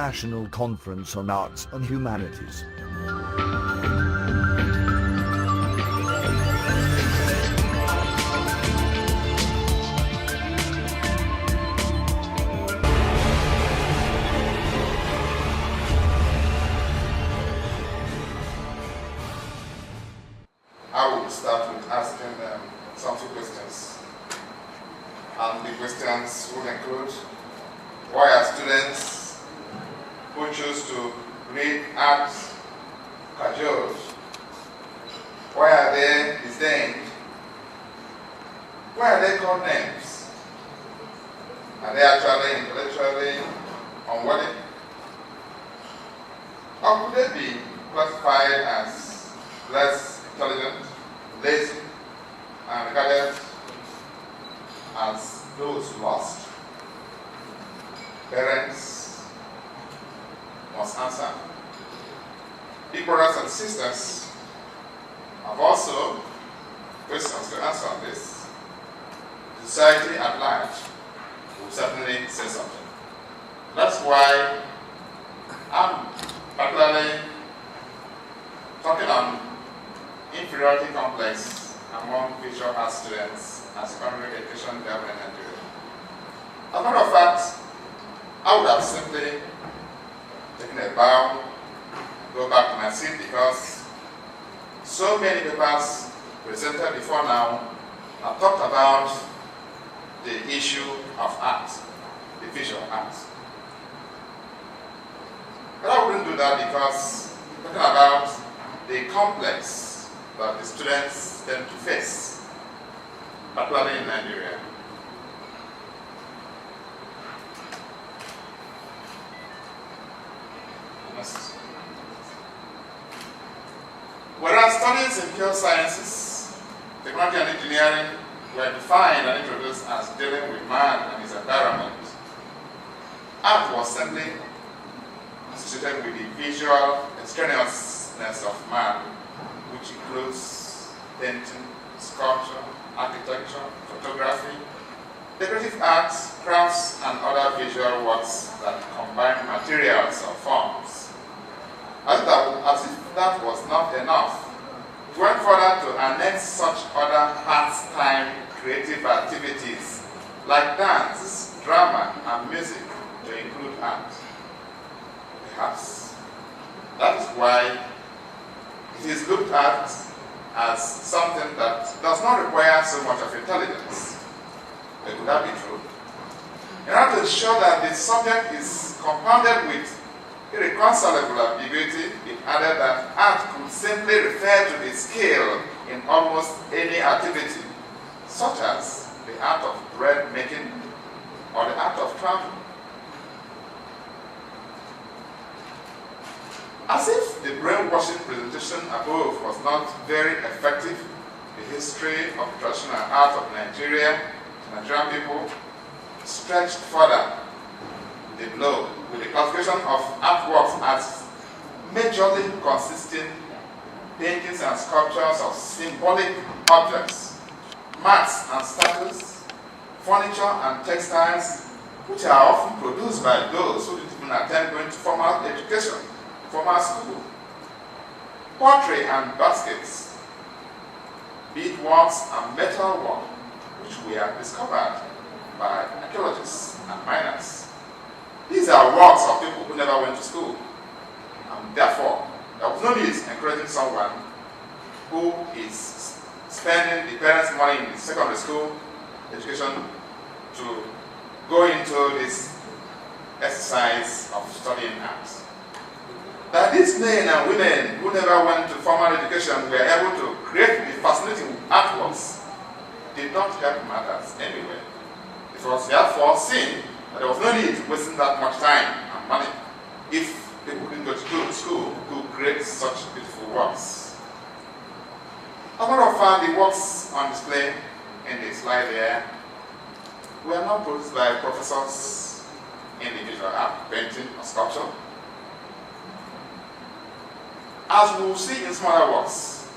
International Conference on Arts and Humanities. I will start with asking them some few questions. And the questions will include, why are students who choose to read art cajoled? Why are they disdained? Why are they called names? Are they actually intellectually unworthy? Or could they be classified as less intelligent, lazy, and regarded as those lost? Parents must answer. Big brothers and sisters have also questions to answer on this. Society at large will certainly say something. That's why I'm particularly talking on inferiority complex among visual arts students and secondary education level in Nigeria. As a matter of fact, I would have simply taken a bow and go back to my seat because so many papers presented before now have talked about the issue of art, the visual art. But I wouldn't do that because I'm talking about the complex that the students tend to face, particularly in Nigeria. Whereas studies in pure sciences, technology and engineering were defined and introduced as dealing with man and his environment, art was simply associated with the visual extraneousness of man, which includes painting, sculpture, architecture, photography, decorative arts, crafts, and other visual works that combine materials or forms. As if that was not enough, we went further to annex such other pastime creative activities like dance, drama, and music to include art. Perhaps that is why it is looked at as something that does not require so much of intelligence. But could that be true? In order to ensure that the subject is compounded with irreconcilable ambiguity, it added that art could simply refer to the skill in almost any activity, such as the art of bread making or the art of travel. As if the brainwashing presentation above was not very effective, the history of the traditional art of Nigeria, Nigerian people, stretched further the blow with the classification of artworks as majorly consisting paintings and sculptures of symbolic objects, mats and statues, furniture and textiles, which are often produced by those who didn't even attend going to formal education, formal school, pottery and baskets, beadworks and metalwork, which were discovered by archaeologists and miners. These are works of people who never went to school. And therefore, there was no need encouraging someone who is spending the parents' money in the secondary school education to go into this exercise of studying art. That these men and women who never went to formal education were able to create the fascinating artworks did not help matters anyway. It was therefore seen that there was no need wasting that much time and money if people didn't go to school to create such beautiful works. As a matter of fact, the works on display in the slide there were not produced by professors in the visual art, painting, or sculpture. As we will see in some other works,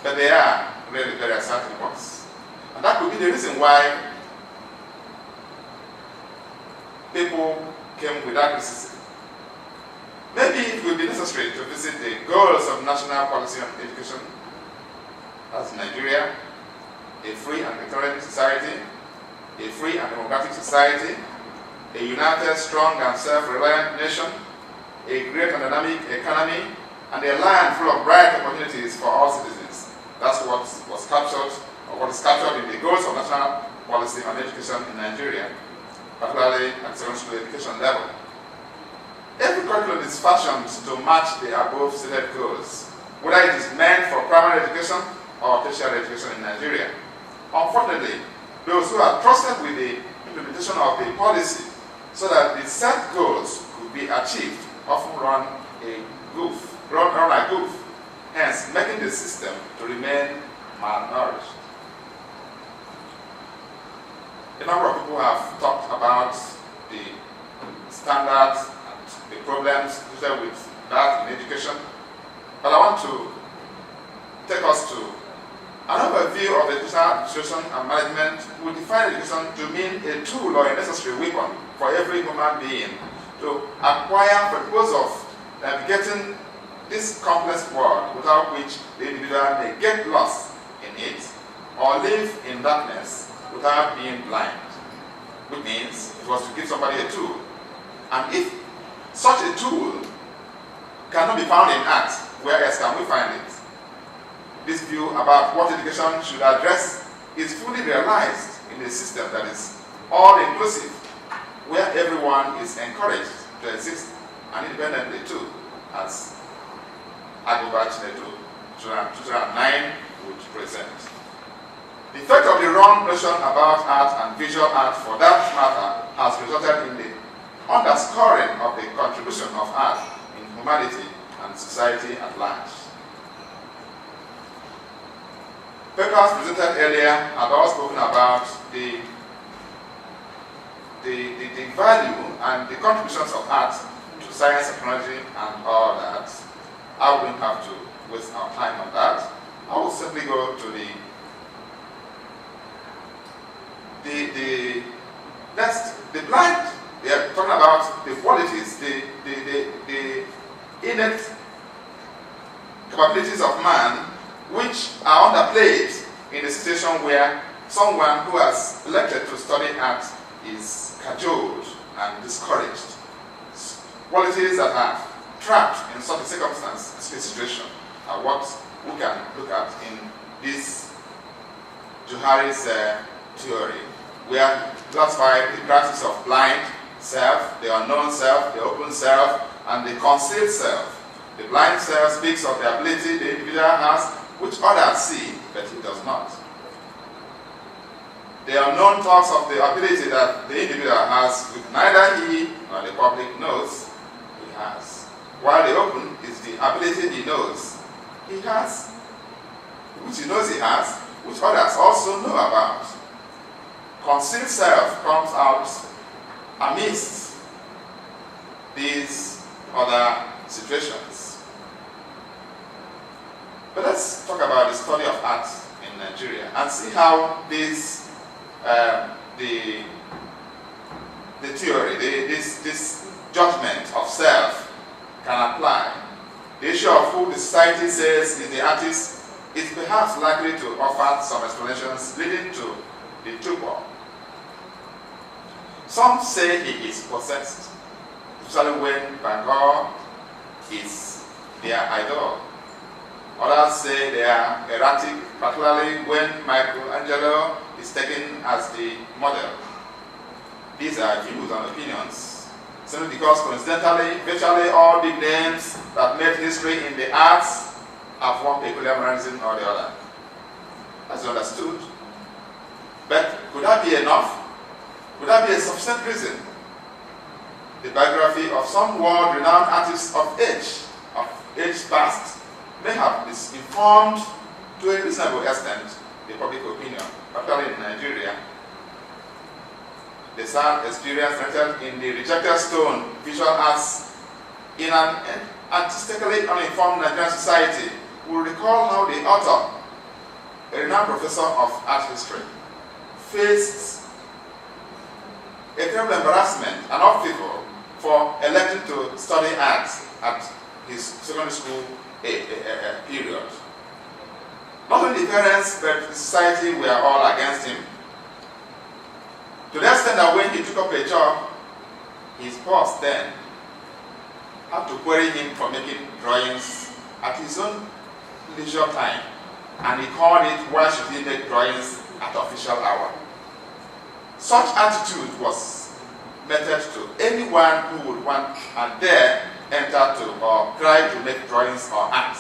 but they are really very exciting works. And that could be the reason why people came with that criticism. be necessary to visit the goals of national policy on education, as Nigeria, a free and tolerant society, a free and democratic society, a united, strong and self-reliant nation, a great and dynamic economy, and a land full of bright opportunities for all citizens. That's what was captured, or what is captured in the goals of national policy on education in Nigeria, particularly at secondary school education level. Every curriculum is fashioned to match the above stated goals, whether it is meant for primary education or tertiary education in Nigeria. Unfortunately, those who are trusted with the implementation of the policy so that the set goals could be achieved often run a goof, hence making the system to remain malnourished. A number of people have talked about the standards and the problems associated with that in education, but I want to take us to another view of educational administration and management. We define education to mean a tool or a necessary weapon for every human being to acquire for the purpose of navigating this complex world without which the individual may get lost in it or live in darkness without being blind, which means it was to give somebody a tool. And if such a tool cannot be found in art, where else can we find it? This view about what education should address is fully realized in a system that is all-inclusive, where everyone is encouraged to exist and independently too, as ICOAH 2009 would present. The effect of the wrong notion about art and visual art, for that matter, has resulted in the underscoring of the contribution of art in humanity and society at large. Papers presented earlier had all spoken about the value and the contributions of art to science, technology, and all that. I wouldn't have to waste our time on that. I will simply go to the blind. We are talking about the qualities, the innate capabilities of man, which are underplayed in a situation where someone who has elected to study art is cajoled and discouraged. Qualities that are trapped in such a circumstance, such a situation, are what we can look at in this Johari's theory, where we classify the practice of blind self, the unknown self, the open self, and the concealed self. The blind self speaks of the ability the individual has, which others see, but he does not. The unknown talks of the ability that the individual has, which neither he nor the public knows he has. While the open is the ability he knows he has, which he knows he has, which others also know about. Concealed self comes out amidst these other situations. But let's talk about the study of art in Nigeria and see how this, the theory, this judgment of self can apply. The issue of who the society says is the artist is perhaps likely to offer some explanations leading to the trouble. Some say he is possessed, especially when Van Gogh is their idol. Others say they are erratic, particularly when Michelangelo is taken as the model. These are views and opinions, simply because coincidentally, virtually all big names that made history in the arts have one peculiar mannerism or the other. That's understood. But could that be enough? Would that be a sufficient reason? The biography of some world-renowned artists of age past, may have misinformed to a reasonable extent the public opinion, particularly in Nigeria. The sad experience narrated in the Rejected Stone visual arts in an artistically uninformed Nigerian society will recall how the author, a renowned professor of art history, faced a terrible embarrassment and obstacle for electing to study art at his secondary school period. Not only the parents, but the society were all against him. To the extent that when he took up a job, his boss then had to query him for making drawings at his own leisure time. And he called it, why should he make drawings at official hour? Such attitude was meted to anyone who would want and dare enter to or try to make drawings or art.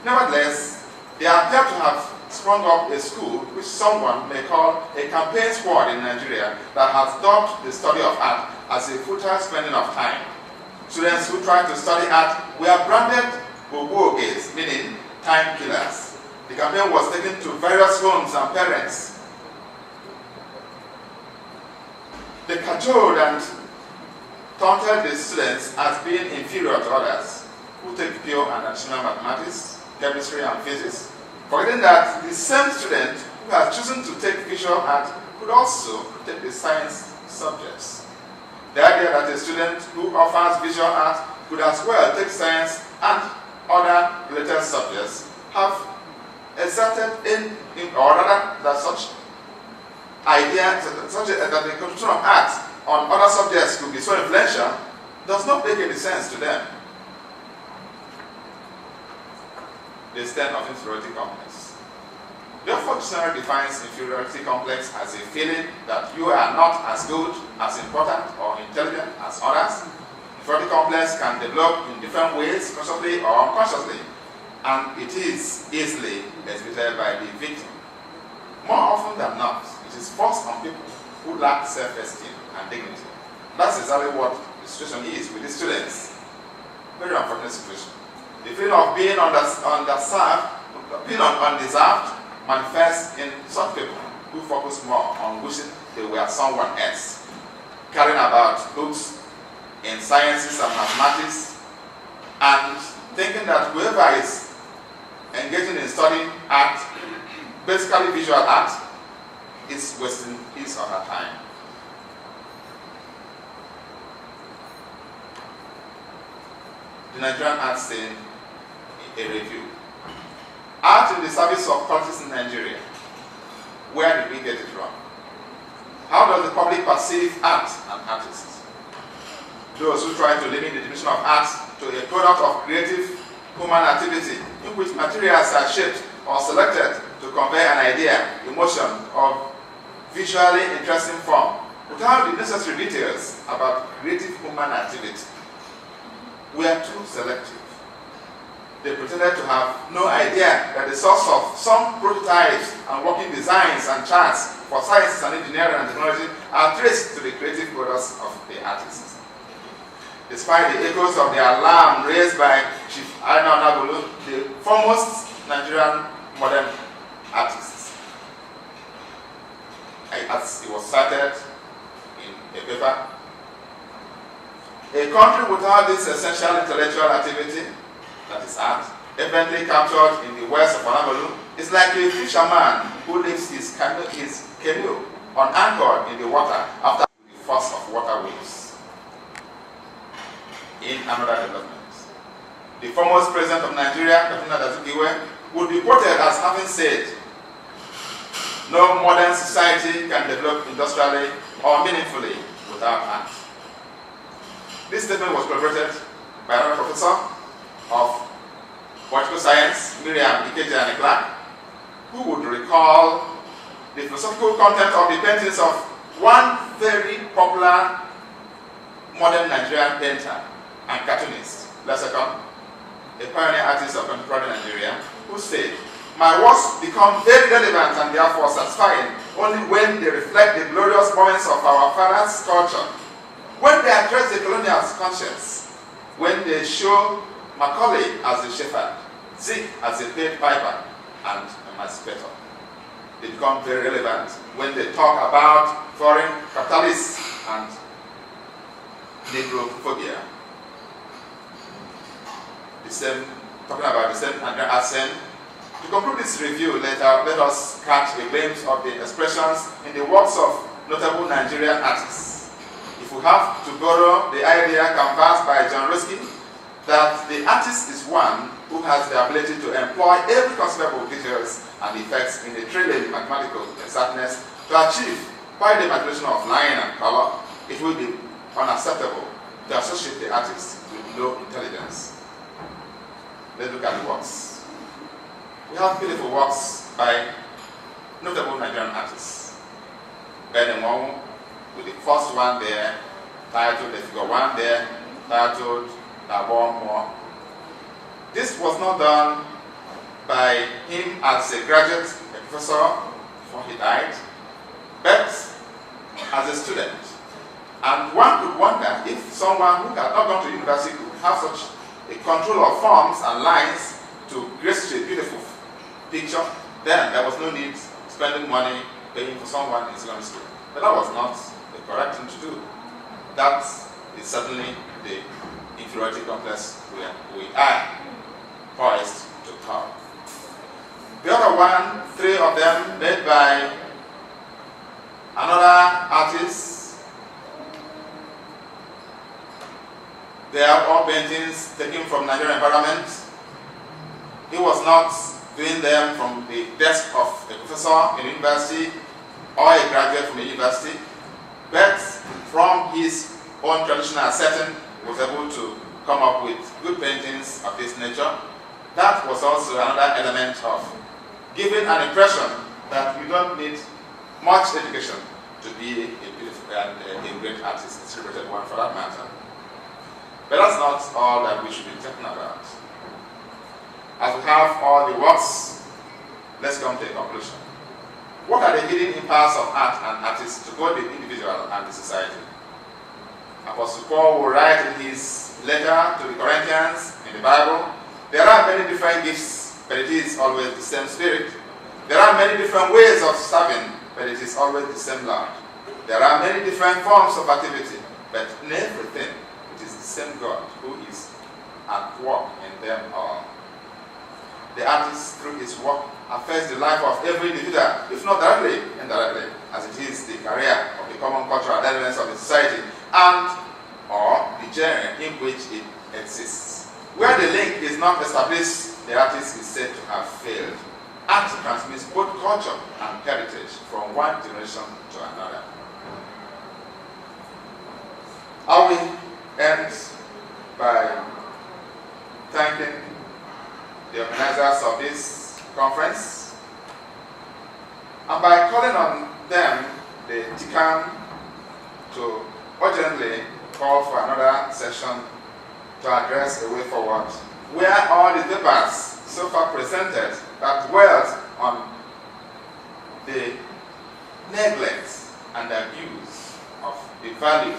Nevertheless, they appear to have sprung up a school which someone may call a campaign squad in Nigeria that has dubbed the study of art as a futile spending of time. Students who try to study art were branded boboges, meaning time killers. The campaign was taken to various homes and parents. They cajoled and taunted the students as being inferior to others who take pure and additional mathematics, chemistry, and physics, forgetting that the same student who has chosen to take visual art could also take the science subjects. The idea that a student who offers visual art could as well take science and other related subjects have exerted or rather that such idea, that the contribution of art on other subjects could be so influential does not make any sense to them. The extent of inferiority complex. Therefore, dictionary defines inferiority complex as a feeling that you are not as good, as important, or intelligent as others. Inferiority complex can develop in different ways, consciously or unconsciously, and it is easily exhibited by the victim. More often than not, it is forced on people who lack self-esteem and dignity. That's exactly what the situation is with the students. Very unfortunate situation. The feeling of being undeserved manifests in some people who focus more on wishing they were someone else, caring about books in sciences and mathematics, and thinking that whoever is engaging in studying art, basically visual art, is wasting his or her time. The Nigerian art scene, a review. Art in the service of politics in Nigeria. Where did we get it wrong? How does the public perceive art and artists? Those who try to limit the definition of art to a product of creative human activity in which materials are shaped or selected to convey an idea, emotion, or visually interesting form without the necessary details about creative human activity. We are too selective. They pretended to have no idea that the source of some prototypes and working designs and charts for sciences and engineering and technology are traced to the creative products of the artists. Despite the echoes of the alarm raised by Chief Aina Nagolo, the foremost Nigerian modern artist, as it was cited in a paper, a country without this essential intellectual activity, that is art, evidently captured in the west of Honolulu, is like a fisherman who leaves his canoe unanchored in the water after the force of water waves. In another development, the foremost president of Nigeria, ICOAH, would be quoted as having said, "No modern society can develop industrially or meaningfully without art." This statement was corroborated by another professor of political science, Miriam Ikeja Clark, who would recall the philosophical content of the paintings of one very popular modern Nigerian painter and cartoonist, Lesekon, a pioneer artist of contemporary Nigeria, who said, "My works become very relevant and therefore satisfying only when they reflect the glorious moments of our fathers' culture, when they address the colonial conscience, when they show Macaulay as a shepherd, Zeke as a paid piper and emancipator. They become very relevant when they talk about foreign capitalists and Negrophobia." Talking about the same Nigerian accent. To conclude this review, let us catch a glimpse of the expressions in the works of notable Nigerian artists. If we have to borrow the idea canvassed by John Ruskin, that the artist is one who has the ability to employ every conceivable details and effects in a trailing mathematical exactness to achieve, by the manipulation of line and color, it will be unacceptable to associate the artist with low intelligence. Let's look at the works. We have beautiful works by notable Nigerian artists. Ben Enugu, with the first one there, titled the figure 1 there, titled More. This was not done by him as a graduate, a professor, before he died, but as a student. And one could wonder if someone who had not gone to university could have such a control of forms and lines to grace a beautiful picture, then there was no need spending money paying for someone in secondary school. But that was not the correct thing to do. That is certainly the inferiority complex we are poised to have. The other one, 3 of them made by another artist. They are all paintings taken from Nigerian environment. He was not doing them from the desk of a professor in a university or a graduate from a university, but from his own traditional setting, was able to come up with good paintings of this nature. That was also another element of giving an impression that you don't need much education to be a beautiful and a great artist, a celebrated one for that matter. But that's not all that we should be talking about. As we have all the works, let's come to a conclusion. What are the hidden impacts of art and artists to both the individual and the society? Apostle Paul will write in his letter to the Corinthians in the Bible, there are many different gifts, but it is always the same Spirit. There are many different ways of serving, but it is always the same Lord. There are many different forms of activity, but in everything, it is the same God who is at work in them all. The artist, through his work, affects the life of every individual, if not directly, indirectly, as it is the career of the common cultural elements of the society and or the genre in which it exists. Where the link is not established, the artist is said to have failed. Art transmits both culture and heritage from one generation to another. I will end by thanking the organizers of this conference and by calling on them, the TIIKM, to urgently call for another session to address a way forward, where all the papers so far presented that dwelt on the neglect and abuse of the value